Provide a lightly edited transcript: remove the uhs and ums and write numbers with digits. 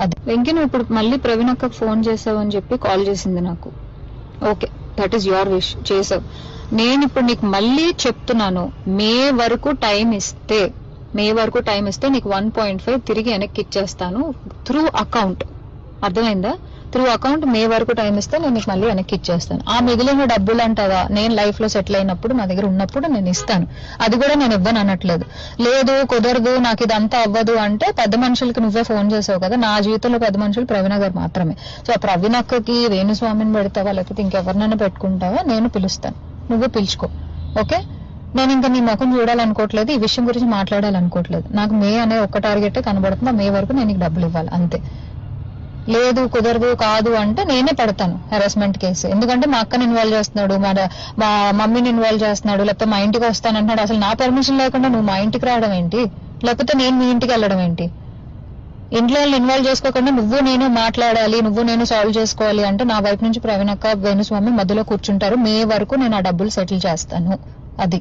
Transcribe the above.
అది వెంకీ, నువ్వు ఇప్పుడు మళ్ళీ ప్రవీణ్ అక్కకు ఫోన్ చేసావు అని చెప్పి కాల్ చేసింది నాకు. Okay, that is your wish, చేసావు. నేను ఇప్పుడు నీకు మళ్ళీ చెప్తున్నాను, మే వరకు టైం ఇస్తే నీకు 1.5 తిరిగి వెనక్కి ఇచ్చేస్తాను త్రూ అకౌంట్. అర్థమైందా? త్రూ అకౌంట్ మే వరకు టైం ఇస్తే నేను నీకు మళ్ళీ వెనక్కి ఇచ్చేస్తాను. ఆ మిగిలిన డబ్బులు అంటావా, నేను లైఫ్ లో సెటిల్ అయినప్పుడు నా దగ్గర ఉన్నప్పుడు నేను ఇస్తాను. అది కూడా నేను ఇవ్వను అనట్లేదు. లేదు కుదరదు, నాకు ఇదంతా అవ్వదు అంటే పెద్ద మనుషులకి నువ్వే ఫోన్ చేసావు కదా. నా జీవితంలో పెద్ద మనుషులు ప్రవీణ గారు మాత్రమే. సో ఆ ప్రవీణ అక్కకి వేణుస్వామిని పెడతావా లేకపోతే ఇంకెవరినైనా పెట్టుకుంటావా, నేను పిలుస్తాను, నువ్వు పిలుచుకో. ఓకే, నేను ఇంకా నీ ముఖం చూడాలనుకోవట్లేదు, ఈ విషయం గురించి మాట్లాడాలనుకోవట్లేదు. నాకు మే అనే ఒక్క టార్గెట్ కనబడుతుంది, మే వరకు నేను నీకు డబ్బులు ఇవ్వాలి అంతే. లేదు కాదు అంటే నేనే పెడతాను హెరాస్మెంట్ కేసు. ఎందుకంటే మా అక్కని ఇన్వాల్వ్ చేస్తున్నాడు, మా మమ్మీని ఇన్వాల్వ్ చేస్తున్నాడు, లేకపోతే మా ఇంటికి వస్తానంటున్నాడు. అసలు నా పర్మిషన్ లేకుండా నువ్వు మా ఇంటికి రావడం ఏంటి, లేకపోతే నేను మీ ఇంటికి వెళ్ళడం ఏంటి? ఇంట్లో వాళ్ళు ఇన్వాల్వ్ చేసుకోకుండా నువ్వు నేను మాట్లాడాలి, నువ్వు నేను సాల్వ్ చేసుకోవాలి అంటే నా వైపు నుంచి ప్రవీణ్ అక్క వేణుస్వామి మధ్యలో కూర్చుంటారు. మే వరకు నేను ఆ డబ్బులు సెటిల్ చేస్తాను. అది